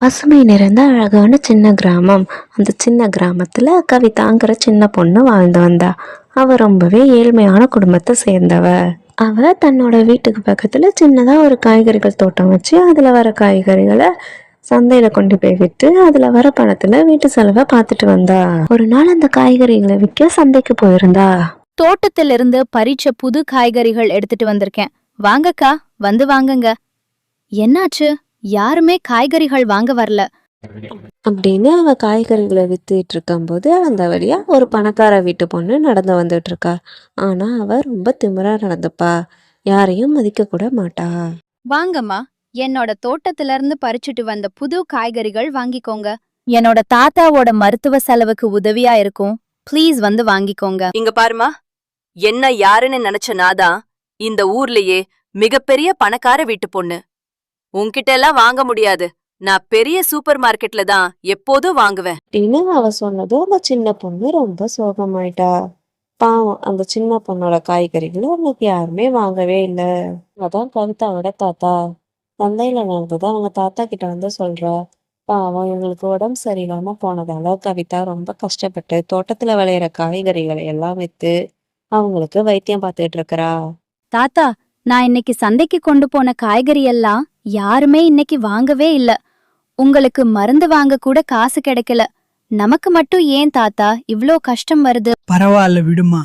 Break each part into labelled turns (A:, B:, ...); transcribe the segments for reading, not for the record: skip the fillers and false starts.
A: பசுமை நிறைந்த அழகான சின்ன கிராமம். அந்த சின்ன கிராமத்துல கவிதாங்கிற சின்ன பொண்ணு வாழ்ந்து வந்தா. அவ ரொம்பவே ஏழ்மையான குடும்பத்தை சேர்ந்தவ. அவ தன்னோட வீட்டுக்கு பக்கத்துல சின்னதா ஒரு காய்கறிகள் தோட்டம் வச்சு அதுல வர காய்கறிகளை சந்தையில கொண்டு போய் விட்டு அதுல வர பணத்துல வீட்டு செலவை பார்த்துட்டு வந்தா. ஒரு நாள் அந்த காய்கறிகளை விற்க சந்தைக்கு போயிருந்தா.
B: தோட்டத்திலிருந்து பறிச்ச புது காய்கறிகள் எடுத்துட்டு வந்திருக்கேன். வாங்கக்கா, வந்து வாங்குங்க. என்னாச்சு? யாருமே காய்கறிகள் வாங்க வரல.
A: அப்படின்னு அவ காய்கறிகளை வித்துட்டு இருக்கும்போது அந்த வழியா ஒரு பணக்கார வீட்டு பொண்ணு நடந்து வந்துட்டு இருக்கா. ஆனா அவ ரொம்ப திமிரா நடந்துப்பா. யாரையும் மதிக்க கூட மாட்டா.
B: வாங்கம்மா, என்னோட தோட்டத்துல இருந்து பறிச்சுட்டு வந்த புது காய்கறிகள் வாங்கிக்கோங்க. என்னோட தாத்தாவோட மருத்துவ செலவுக்கு உதவியா இருக்கும். ப்ளீஸ் வந்து வாங்கிக்கோங்க.
C: இங்க பாருமா, என்ன யாருன்னு நினைச்ச நாதான் இந்த ஊர்லயே மிகப்பெரிய பணக்கார வீட்டு பொண்ணு. உன்கிட்ட எல்லாம் வாங்க முடியாது. நான் பெரிய சூப்பர் மார்க்கெட்ல தான் எப்போதும் வாங்குவேன்.
A: அப்படின்னு அவ சொன்னதும் அந்த சின்ன பொண்ணு ரொம்ப சோகமாயிட்டா. பாவம், அந்த சின்ன பொண்ணோட காய்கறிகளை அவங்களுக்கு யாருமே வாங்கவே இல்லை. அதான் கவிதாவோட தாத்தா சந்தையில நடந்ததை அவங்க தாத்தா கிட்ட வந்து சொல்றா. பாவம், இவங்களுக்கு உடம்பு சரியில்லாம போனதால கவிதா ரொம்ப கஷ்டப்பட்டு தோட்டத்துல விளையிற காய்கறிகளை எல்லாம் வித்து அவங்களுக்கு வைத்தியம் பார்த்துட்டு இருக்கறா.
B: தாத்தா, நான் இன்னைக்கு சந்தைக்கு கொண்டு போன காய்கறி எல்லாம் யாருமே இன்னைக்கு வாங்கவே இல்ல. உங்களுக்கு மருந்து வாங்க கூட காசு கிடைக்கல. நமக்கு மட்டும் ஏன் தாத்தா இவ்ளோ கஷ்டம் வருது?
D: பரவாயில்ல விடுமா.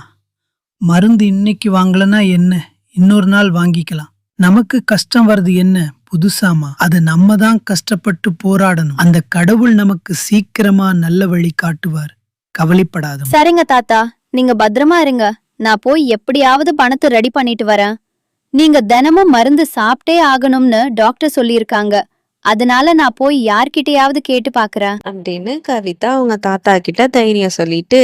D: மருந்து இன்னைக்கு வாங்கலனா என்ன, இன்னொரு நாள் வாங்கிக்கலாம். நமக்கு கஷ்டம் வருது என்ன புதுசாமா? அது நம்ம தான் கஷ்டப்பட்டு போராடணும். அந்த கடவுள் நமக்கு சீக்கிரமா நல்ல வழி காட்டுவார். கவலைப்படாத.
B: சரிங்க தாத்தா, நீங்க பத்திரமா இருங்க. நான் போய் எப்படியாவது பணத்தை ரெடி பண்ணிட்டு வரேன். நீங்க தினமும் மருந்து சாப்பிட்டே ஆகணும்னு டாக்டர் சொல்லியிருக்காங்க. அதனால நான் போய் யார்கிட்டயாவது கேட்டு பாக்குறேன்.
A: அப்படின்னு கவிதா அவங்க தாத்தா கிட்ட தைரியம் சொல்லிட்டு,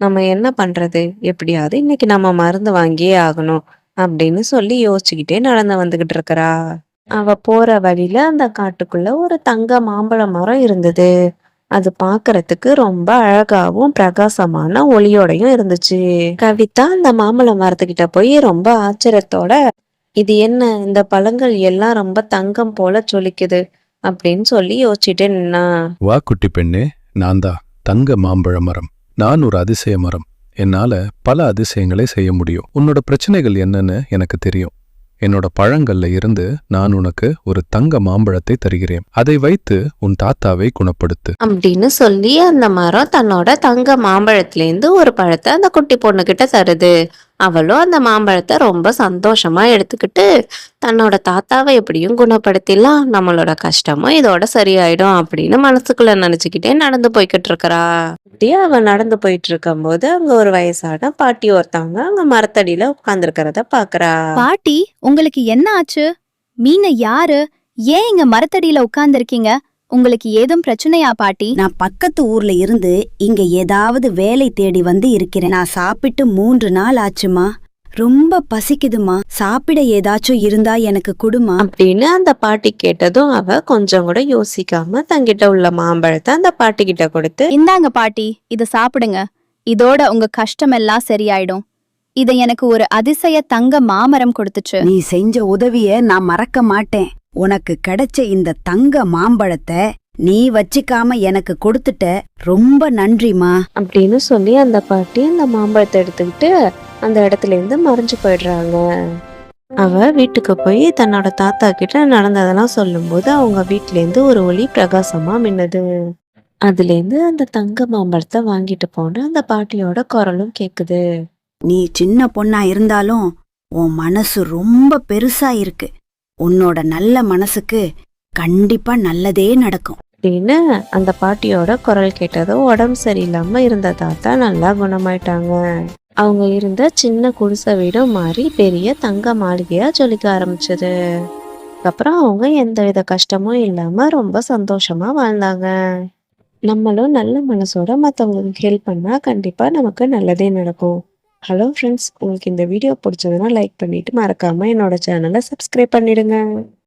A: நம்ம என்ன பண்றது, எப்படியாவது இன்னைக்கு நம்ம மருந்து வாங்கியே ஆகணும் அப்படின்னு சொல்லி யோசிச்சுக்கிட்டே நடந்து வந்துகிட்டு இருக்கறா. அவ போற வழியில அந்த காட்டுக்குள்ள ஒரு தங்க மாம்பழ மரம் இருந்தது. அது பாக்குறதுக்கு ரொம்ப அழகாவும் பிரகாசமான ஒளியோடையும் இருந்துச்சு. கவிதா அந்த மாம்பழ மரத்துக்கிட்ட போய் ரொம்ப ஆச்சரியத்தோட, இது என்ன, இந்த பழங்கள் எல்லாம் ரொம்ப தங்கம் போல ஜொலிக்குது அப்படின்னு சொல்லி யோசிச்சுட்டே நின்னா.
E: வா குட்டி பெண்ணே, நான்தான் தங்க மாம்பழ மரம். நான் ஒரு அதிசய மரம். என்னால பல அதிசயங்களை செய்ய முடியும். உன்னோட பிரச்சனைகள் என்னன்னு எனக்கு தெரியும். என்னோட பழங்கள்ல இருந்து நான் உனக்கு ஒரு தங்க மாம்பழத்தை தருகிறேன். அதை வைத்து உன் தாத்தாவை குணப்படுத்து
A: அப்படின்னு சொல்லி அந்த மரம் தன்னோட தங்க மாம்பழத்திலேருந்து ஒரு பழத்தை அந்த குட்டி பொண்ணுகிட்ட தருது. அவளும் அந்த மாம்பழத்தை ரொம்ப சந்தோஷமா எடுத்துக்கிட்டு தன்னோட தாத்தாவை எப்படியும் குணப்படுத்திடலாம், நம்மளோட கஷ்டமும் இதோட சரியாயிடும் அப்படின்னு மனசுக்குள்ள நினைச்சுக்கிட்டே நடந்து போய்கிட்டு இருக்கறா. அப்படியே அவ நடந்து போயிட்டு இருக்கும் போது அங்க ஒரு வயசான பாட்டி ஒருத்தவங்க அங்க மரத்தடியில உட்கார்ந்துருக்கிறத பாக்குறா.
B: பாட்டி, உங்களுக்கு என்ன ஆச்சு? மீன யாரு? ஏன் இங்க மரத்தடியில உட்கார்ந்திருக்கீங்க? உங்களுக்கு ஏதும் பிரச்சனையா பாட்டி?
F: நான் பக்கத்து ஊர்ல இருந்து இங்க ஏதாவது வேலை தேடி வந்து இருக்கிறேன். நான் சாப்பிட்டு 3 நாள் ஆச்சுமா. ரொம்ப பசிக்குதுமா. சாப்பிட ஏதாச்சும் இருந்தா எனக்கு குடுமா.
A: அப்படின்னு அந்த பாட்டி கேட்டதும் அவ கொஞ்சம் கூட யோசிக்காம தங்கிட்ட உள்ள மாம்பழத்தை அந்த பாட்டி கிட்ட கொடுத்து,
B: இந்தாங்க பாட்டி, இத சாப்பிடுங்க. இதோட உங்க கஷ்டமெல்லாம் சரியாயிடும். இத எனக்கு ஒரு அதிசய தங்க மாமரம் கொடுத்துச்சு.
F: நீ செஞ்ச உதவிய நான் மறக்க மாட்டேன். உனக்கு கிடைச்ச இந்த தங்க மாம்பழத்தை நீ வச்சிக்காம எனக்கு கொடுத்துட்ட. ரொம்ப நன்றிமா.
A: அப்படின்னு சொல்லி அந்த பாட்டி அந்த மாம்பழத்தை எடுத்துக்கிட்டு அந்த இடத்துல இருந்து மறைஞ்சு போயிடுறாங்க. அவ வீட்டுக்கு போய் தன்னோட தாத்தா கிட்ட நடந்ததெல்லாம் சொல்லும்போது அவங்க வீட்டுல இருந்து ஒரு ஒளி பிரகாசமா மின்னுது. அதுல இருந்து அந்த தங்க மாம்பழத்தை வாங்கிட்டு போன அந்த பாட்டியோட குரலும் கேக்குது.
F: நீ சின்ன பொண்ணா இருந்தாலும் உன் மனசு ரொம்ப பெருசா இருக்கு. உன்னோட நல்ல மனசுக்கு கண்டிப்பா நல்லதே நடக்கும்.
A: அப்படின்னு அந்த பாட்டியோட குரல் கேட்டதும் உடம்பு சரியில்லாம இருந்த தாத்தா நல்லா குணமாயிட்டாங்க. அவங்க இருந்த சின்ன குடிசை வீடும் மாறி பெரிய தங்க மாளிகையா ஜொலிக்க ஆரம்பிச்சது. அப்புறம் அவங்க எந்தவித கஷ்டமும் இல்லாம ரொம்ப சந்தோஷமா வாழ்ந்தாங்க. நம்மளும் நல்ல மனசோட மற்றவங்களுக்கு ஹெல்ப் பண்ணா கண்டிப்பா நமக்கு நல்லதே நடக்கும். ஹலோ ஃப்ரெண்ட்ஸ், உங்களுக்கு இந்த வீடியோ பிடிச்சதுன்னா லைக் பண்ணிட்டு மறக்காம என்னோட சேனலை சப்ஸ்கிரைப் பண்ணிடுங்க.